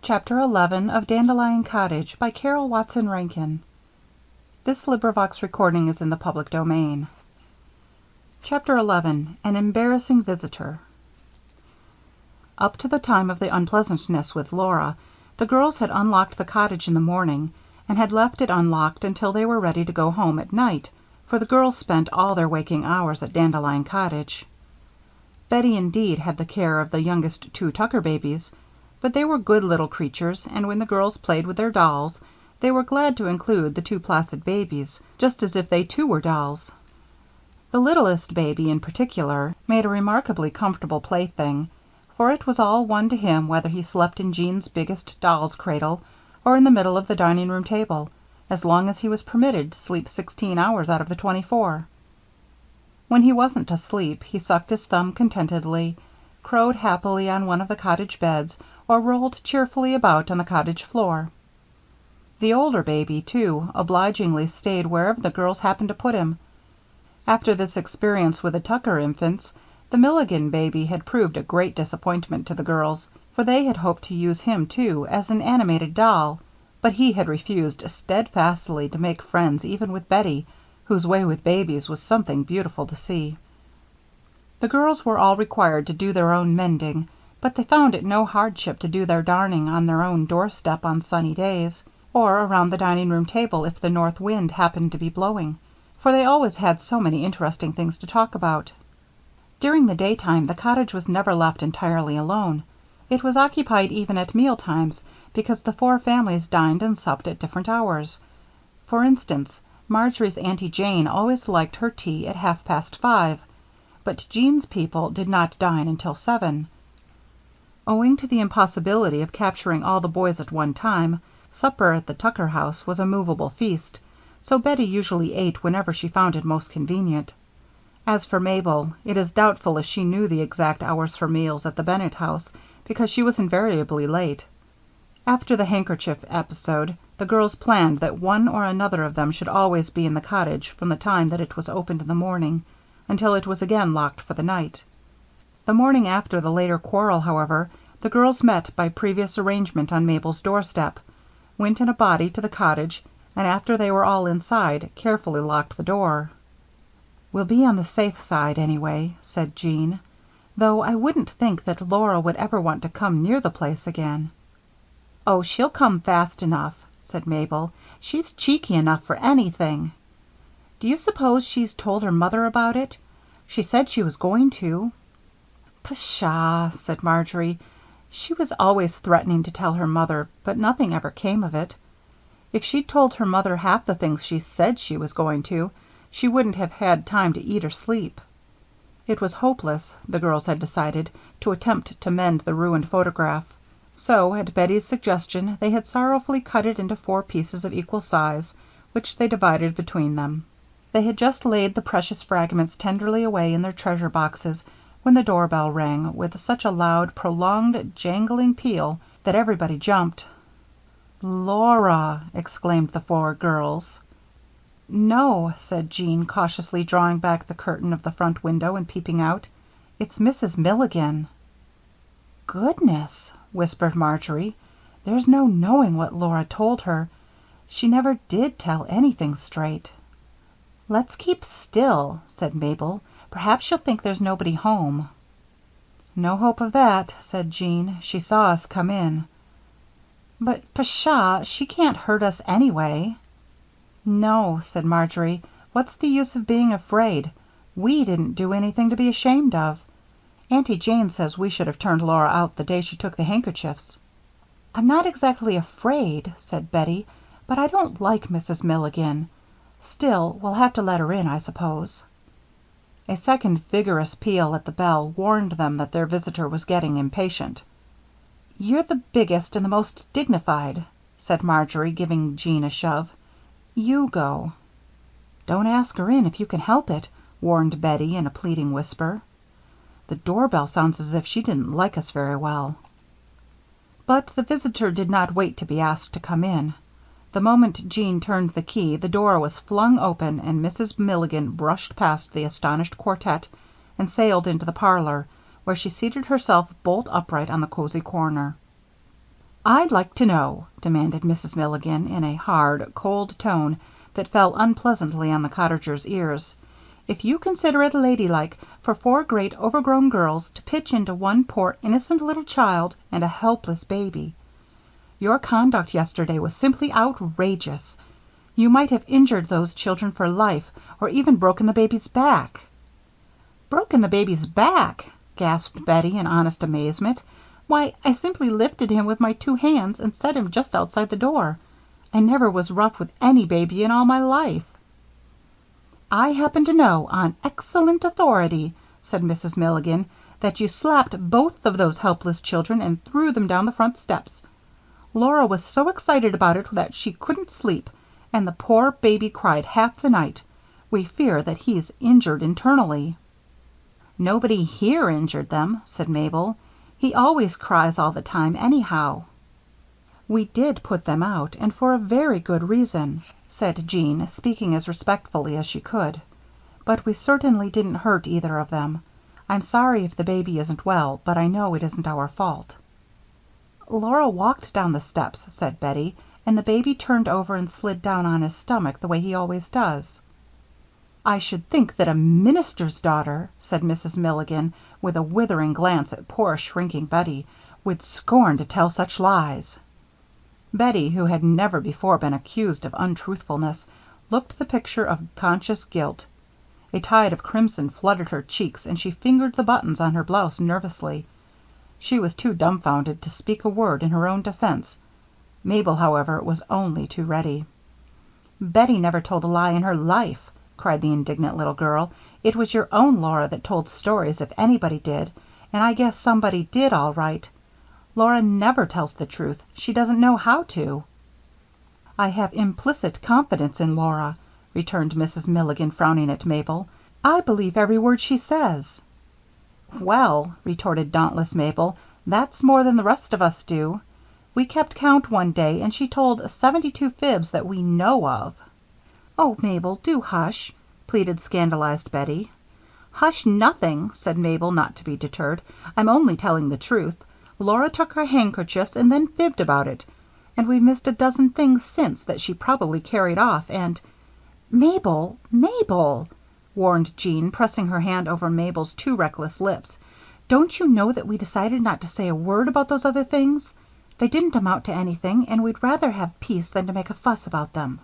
Chapter 11 of Dandelion Cottage by Carroll Watson Rankin. Recording is in the public domain. Chapter 11 An Embarrassing Visitor. Up to the time of the unpleasantness with Laura, the girls had unlocked the cottage in the morning and had left it unlocked until they were ready to go home at night, for the girls spent all their waking hours at Dandelion Cottage. Bettie, indeed, had the care of the youngest two Tucker babies, but they were good little creatures, and when the girls played with their dolls, they were glad to include the two placid babies, just as if they too were dolls. The littlest baby, in particular, made a remarkably comfortable plaything, for it was all one to him whether he slept in Jean's biggest doll's cradle or in the middle of the dining room table, as long as he was permitted to sleep 16 hours out of the 24. When he wasn't asleep, he sucked his thumb contentedly, crowed happily on one of the cottage beds, or rolled cheerfully about on the cottage floor. The older baby, too, obligingly stayed wherever the girls happened to put him. After this experience with the Tucker infants, the Milligan baby had proved a great disappointment to the girls, for they had hoped to use him, too, as an animated doll, but he had refused steadfastly to make friends even with Bettie, whose way with babies was something beautiful to see. The girls were all required to do their own mending, but they found it no hardship to do their darning on their own doorstep on sunny days, or around the dining room table if the north wind happened to be blowing, for they always had so many interesting things to talk about. During the daytime, the cottage was never left entirely alone. It was occupied even at meal times, because the four families dined and supped at different hours. For instance, Marjory's Aunty Jane always liked her tea at 5:30, but Jean's people did not dine until 7. Owing to the impossibility of capturing all the boys at one time, supper at the Tucker house was a movable feast, so Bettie usually ate whenever she found it most convenient. As for Mabel, it is doubtful if she knew the exact hours for meals at the Bennett house, because she was invariably late. After the handkerchief episode, the girls planned that one or another of them should always be in the cottage from the time that it was opened in the morning until it was again locked for the night. The morning after the later quarrel, however, the girls met by previous arrangement on Mabel's doorstep, went in a body to the cottage, and after they were all inside, carefully locked the door. "We'll be on the safe side, anyway," said Jean, "though I wouldn't think that Laura would ever want to come near the place again." "Oh, she'll come fast enough," said Mabel. "She's cheeky enough for anything. Do you suppose she's told her mother about it? She said she was going to." "Pshaw," said Marjory. "She was always threatening to tell her mother, but nothing ever came of it. If she'd told her mother half the things she said she was going to, she wouldn't have had time to eat or sleep." It was hopeless, the girls had decided, to attempt to mend the ruined photograph. So, at Bettie's suggestion, they had sorrowfully cut it into 4 pieces of equal size, which they divided between them. They had just laid the precious fragments tenderly away in their treasure boxes when the doorbell rang with such a loud, prolonged, jangling peal that everybody jumped. "Laura!" exclaimed the 4 girls. "No," said Jean, cautiously drawing back the curtain of the front window and peeping out. "It's Mrs. Milligan." "Goodness!" whispered Marjory. "There's no knowing what Laura told her. She never did tell anything straight." "Let's keep still," said Mabel. "Perhaps she'll think there's nobody home." "No hope of that," said Jean. "She saw us come in." "But, pshaw, she can't hurt us anyway." "No," said Marjory. "What's the use of being afraid? We didn't do anything to be ashamed of. Aunty Jane says we should have turned Laura out the day she took the handkerchiefs." "I'm not exactly afraid," said Bettie, "but I don't like Mrs. Milligan. Still, we'll have to let her in, I suppose." A second vigorous peal at the bell warned them that their visitor was getting impatient. "You're the biggest and the most dignified," said Marjory, giving Jean a shove. "You go." "Don't ask her in if you can help it," warned Bettie in a pleading whisper. "The doorbell sounds as if she didn't like us very well." But the visitor did not wait to be asked to come in. The moment Jean turned the key, the door was flung open and Mrs. Milligan brushed past the astonished quartet and sailed into the parlor, where she seated herself bolt upright on the cozy corner. "I'd like to know," demanded Mrs. Milligan, in a hard, cold tone that fell unpleasantly on the cottagers' ears, "if you consider it ladylike for four great overgrown girls to pitch into one poor innocent little child and a helpless baby. Your conduct yesterday was simply outrageous. You might have injured those children for life or even broken the baby's back." "Broken the baby's back!" gasped Bettie, in honest amazement. "Why, I simply lifted him with my two hands and set him just outside the door. I never was rough with any baby in all my life." "I happen to know, on excellent authority," said Mrs. Milligan, "that you slapped both of those helpless children and threw them down the front steps. Laura was so excited about it that she couldn't sleep, and the poor baby cried half the night. We fear that he's injured internally." "Nobody here injured them," said Mabel. "He always cries all the time anyhow." "We did put them out, and for a very good reason," said Jean, speaking as respectfully as she could. "But we certainly didn't hurt either of them. I'm sorry if the baby isn't well, but I know it isn't our fault." "Laura walked down the steps," said Bettie, "and the baby turned over and slid down on his stomach the way he always does." "I should think that a minister's daughter," said Mrs. Milligan, with a withering glance at poor shrinking Bettie, "would scorn to tell such lies." Bettie, who had never before been accused of untruthfulness, looked the picture of conscious guilt. A tide of crimson flooded her cheeks and she fingered the buttons on her blouse nervously. She was too dumbfounded to speak a word in her own defense. Mabel, however, was only too ready. "Bettie never told a lie in her life," cried the indignant little girl. "It was your own Laura that told stories if anybody did, and I guess somebody did all right. Laura never tells the truth. She doesn't know how to." "I have implicit confidence in Laura," returned Mrs. Milligan, frowning at Mabel. "I believe every word she says." "Well," retorted dauntless Mabel, "that's more than the rest of us do. We kept count one day and she told 72 fibs that we know of." "Oh, Mabel, do hush," pleaded scandalized Bettie. "Hush nothing," said Mabel, not to be deterred. "I'm only telling the truth. Laura took our handkerchiefs and then fibbed about it. And we've missed a dozen things since that she probably carried off and—" "Mabel, Mabel," warned Jean, pressing her hand over Mabel's too reckless lips. "Don't you know that we decided not to say a word about those other things? They didn't amount to anything and we'd rather have peace than to make a fuss about them."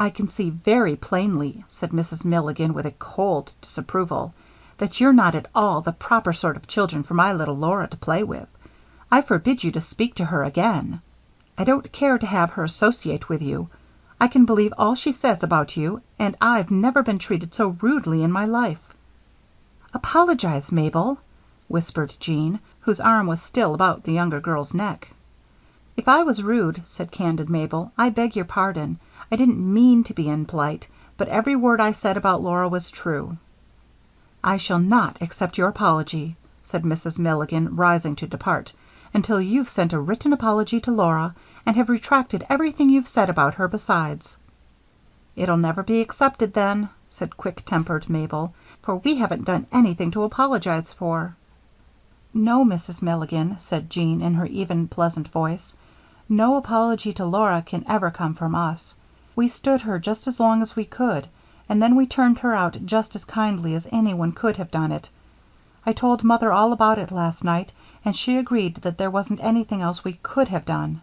"I can see very plainly," said Mrs. Milligan with a cold disapproval, "that you're not at all the proper sort of children for my little Laura to play with. I forbid you to speak to her again. I don't care to have her associate with you. I can believe all she says about you, and I've never been treated so rudely in my life." "Apologize, Mabel," whispered Jean, whose arm was still about the younger girl's neck. "If I was rude," said candid Mabel, "I beg your pardon. I didn't mean to be impolite, but every word I said about Laura was true." "I shall not accept your apology," said Mrs. Milligan, rising to depart, "until you've sent a written apology to Laura and have retracted everything you've said about her besides." "It'll never be accepted then," said quick-tempered Mabel, "for we haven't done anything to apologize for." "No, Mrs. Milligan," said Jean, in her even, pleasant voice. "No apology to Laura can ever come from us. We stood her just as long as we could, and then we turned her out just as kindly as anyone could have done it. I told Mother all about it last night, and she agreed that there wasn't anything else we could have done."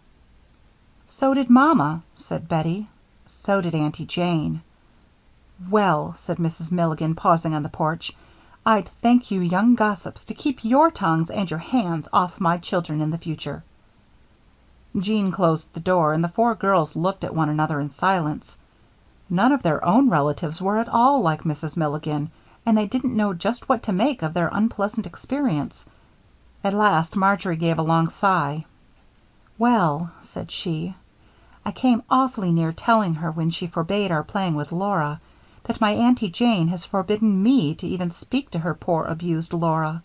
"So did Mama," said Bettie. "So did Aunty Jane." "Well," said Mrs. Milligan, pausing on the porch, "I'd thank you young gossips to keep your tongues and your hands off my children in the future." Jean closed the door and the four girls looked at one another in silence. None of their own relatives were at all like Mrs. Milligan, and they didn't know just what to make of their unpleasant experience. At last Marjory gave a long sigh. "Well," said she, "I came awfully near telling her when she forbade our playing with Laura that my Aunty Jane has forbidden me to even speak to her poor abused Laura."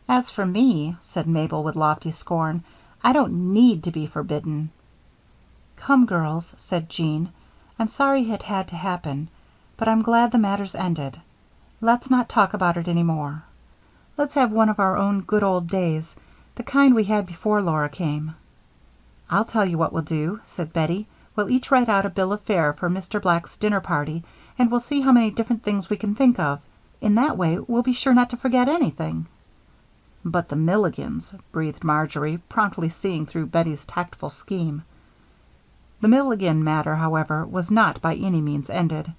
"As for me," said Mabel with lofty scorn, "I don't need to be forbidden." "Come, girls," said Jean, "I'm sorry it had to happen, but I'm glad the matter's ended. Let's not talk about it any more. Let's have one of our own good old days The kind we had before Laura came." "I'll tell you what we'll do," said Bettie. "We'll each write out a bill of fare for Mr. Black's dinner party and we'll see how many different things we can think of. In that way we'll be sure not to forget anything." "But the Milligans," breathed Marjory, promptly seeing through Bettie's tactful scheme. The Milligan matter, however, was not by any means ended.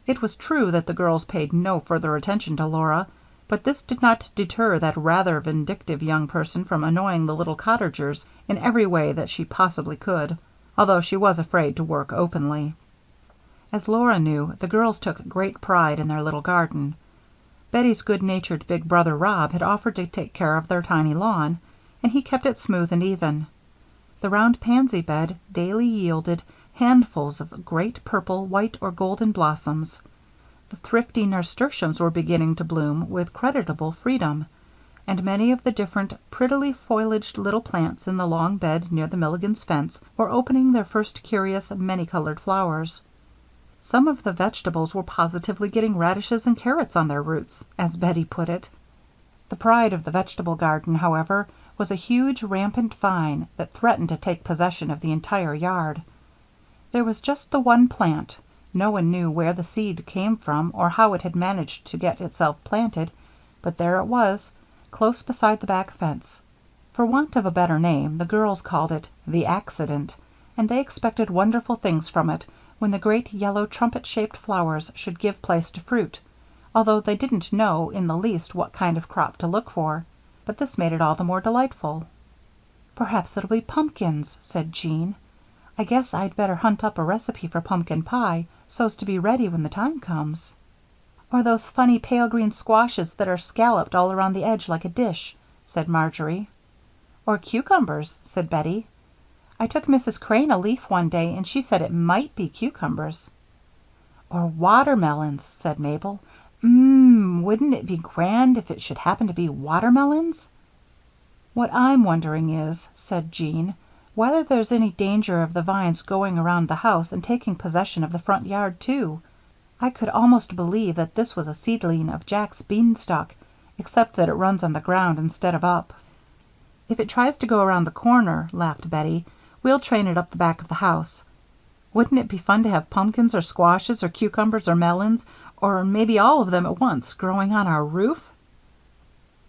It was true that the girls paid no further attention to Laura, but this did not deter that rather vindictive young person from annoying the little cottagers in every way that she possibly could, although she was afraid to work openly. As Laura knew, the girls took great pride in their little garden. Bettie's good-natured big brother Rob had offered to take care of their tiny lawn, and he kept it smooth and even. The round pansy bed daily yielded handfuls of great purple, white, or golden blossoms. The thrifty nasturtiums were beginning to bloom with creditable freedom, and many of the different, prettily foliaged little plants in the long bed near the Milligans' fence were opening their first curious, many-colored flowers. Some of the vegetables were positively getting radishes and carrots on their roots, as Bettie put it. The pride of the vegetable garden, however, was a huge, rampant vine that threatened to take possession of the entire yard. There was just the one plant. No one knew where the seed came from or how it had managed to get itself planted, but there it was, close beside the back fence. For want of a better name, the girls called it the Accident, and they expected wonderful things from it when the great yellow trumpet-shaped flowers should give place to fruit, although they didn't know in the least what kind of crop to look for. But this made it all the more delightful. "Perhaps it'll be pumpkins," said Jean. "I guess I'd better hunt up a recipe for pumpkin pie so's to be ready when the time comes." "Or those funny pale green squashes that are scalloped all around the edge like a dish," said Marjory. "Or cucumbers," said Bettie. "I took Mrs. Crane a leaf one day and she said it might be cucumbers." "Or watermelons," said Mabel. Wouldn't it be grand if it should happen to be watermelons?" "What I'm wondering is," said Jean, "whether there's any danger of the vines going around the house and taking possession of the front yard, too. I could almost believe that this was a seedling of Jack's beanstalk, except that it runs on the ground instead of up." "If it tries to go around the corner," laughed Bettie, "we'll train it up the back of the house. Wouldn't it be fun to have pumpkins or squashes or cucumbers or melons, or maybe all of them at once, growing on our roof?"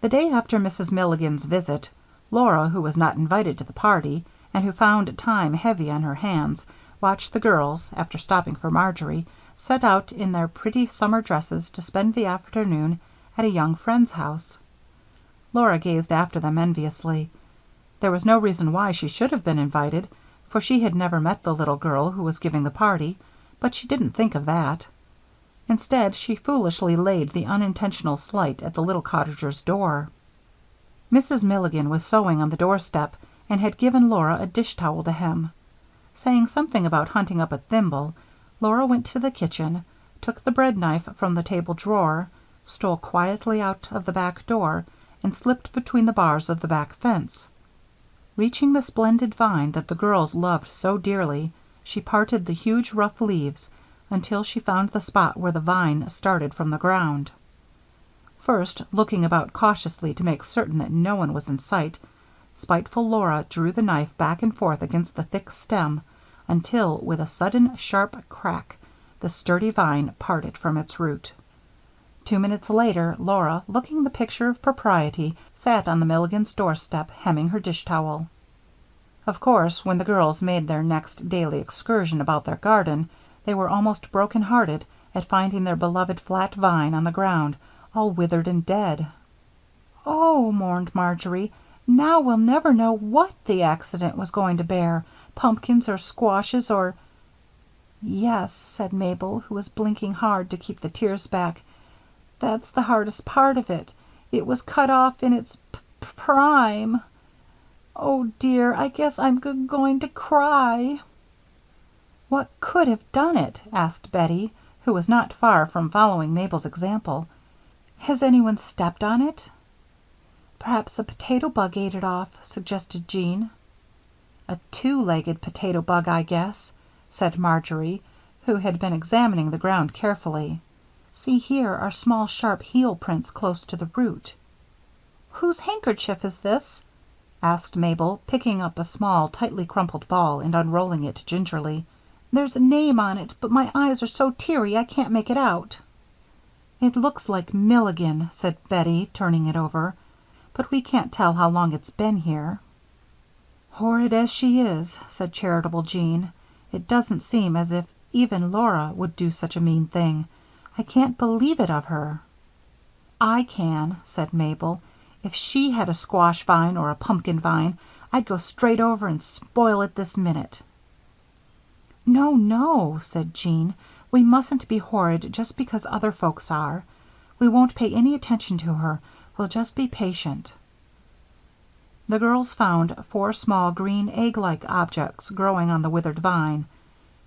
The day after Mrs. Milligan's visit, Laura, who was not invited to the party, and who found time heavy on her hands, watched the girls, after stopping for Marjory, set out in their pretty summer dresses to spend the afternoon at a young friend's house. Laura gazed after them enviously. There was no reason why she should have been invited, for she had never met the little girl who was giving the party, but she didn't think of that. Instead, she foolishly laid the unintentional slight at the little cottager's door. Mrs. Milligan was sewing on the doorstep and had given Laura a dish towel to hem. Saying something about hunting up a thimble, Laura went to the kitchen, took the bread knife from the table drawer, stole quietly out of the back door, and slipped between the bars of the back fence. Reaching the splendid vine that the girls loved so dearly, she parted the huge rough leaves until she found the spot where the vine started from the ground. First, looking about cautiously to make certain that no one was in sight, spiteful Laura drew the knife back and forth against the thick stem until, with a sudden, sharp crack, the sturdy vine parted from its root. 2 minutes later, Laura, looking the picture of propriety, sat on the Milligans' doorstep, hemming her dish towel. Of course, when the girls made their next daily excursion about their garden, they were almost broken-hearted at finding their beloved flat vine on the ground, all withered and dead. "Oh," mourned Marjory, "now we'll never know what the accident was going to bear, pumpkins or squashes or—" "Yes," said Mabel, who was blinking hard to keep the tears back, "that's the hardest part of it. It was cut off in its prime. Oh, dear, I guess I'm going to cry." "What could have done it?" asked Bettie, who was not far from following Mabel's example. "Has anyone stepped on it?" "Perhaps a potato bug ate it off," suggested Jean. "A two-legged potato bug, I guess," said Marjory, who had been examining the ground carefully. "See, here are small, sharp heel prints close to the root." "Whose handkerchief is this?" asked Mabel, picking up a small, tightly crumpled ball and unrolling it gingerly. "There's a name on it, but my eyes are so teary I can't make it out." "It looks like Milligan," said Bettie, turning it over, "but we can't tell how long it's been here." "Horrid as she is," said charitable Jean, "it doesn't seem as if even Laura would do such a mean thing. I can't believe it of her." "I can," said Mabel. "If she had a squash vine or a pumpkin vine, I'd go straight over and spoil it this minute." "No, no," said Jean. "We mustn't be horrid just because other folks are. We won't pay any attention to her. We'll just be patient." The girls found 4 small, green, egg-like objects growing on the withered vine.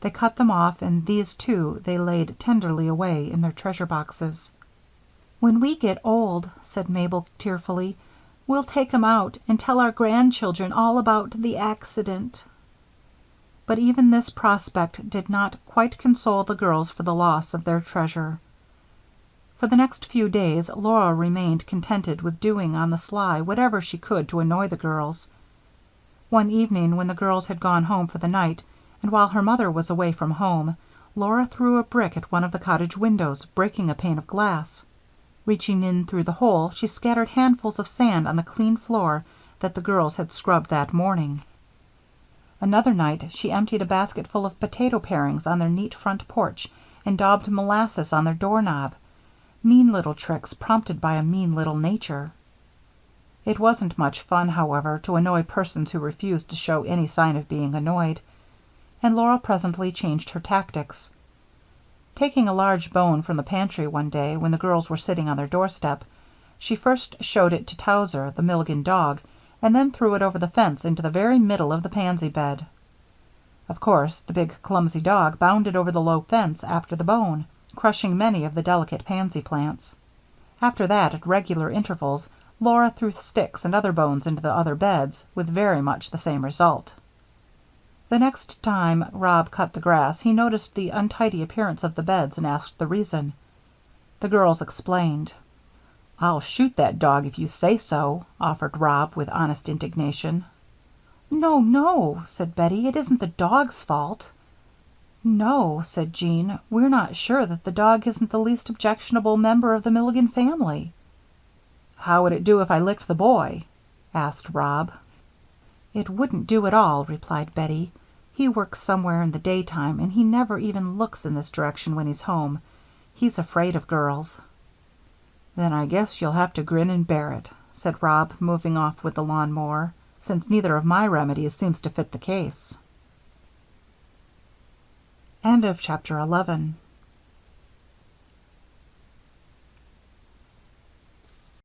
They cut them off and these, too, they laid tenderly away in their treasure boxes. "When we get old," said Mabel, tearfully, "we'll take 'em out and tell our grandchildren all about the accident." But even this prospect did not quite console the girls for the loss of their treasure. For the next few days, Laura remained contented with doing on the sly whatever she could to annoy the girls. One evening, when the girls had gone home for the night, and while her mother was away from home, Laura threw a brick at one of the cottage windows, breaking a pane of glass. Reaching in through the hole, she scattered handfuls of sand on the clean floor that the girls had scrubbed that morning. Another night, she emptied a basket full of potato parings on their neat front porch and daubed molasses on their doorknob. Mean little tricks prompted by a mean little nature. It wasn't much fun, however, to annoy persons who refused to show any sign of being annoyed, and Laura presently changed her tactics. Taking a large bone from the pantry one day when the girls were sitting on their doorstep, she first showed it to Towser, the Milligan dog, and then threw it over the fence into the very middle of the pansy bed. Of course, the big, clumsy dog bounded over the low fence after the bone, crushing many of the delicate pansy plants. After that, at regular intervals, Laura threw sticks and other bones into the other beds, with very much the same result. The next time Rob cut the grass, he noticed the untidy appearance of the beds and asked the reason. The girls explained. "I'll shoot that dog if you say so," offered Rob, with honest indignation. "No, no," said Bettie. "It isn't the dog's fault." "No," said Jean, "we're not sure that the dog isn't the least objectionable member of the Milligan family." "How would it do if I licked the boy?" asked Rob. "It wouldn't do at all," replied Bettie. "He works somewhere in the daytime and he never even looks in this direction when he's home. He's afraid of girls." "Then I guess you'll have to grin and bear it," said Rob, moving off with the lawnmower, "since neither of my remedies seems to fit the case." Chapter 12.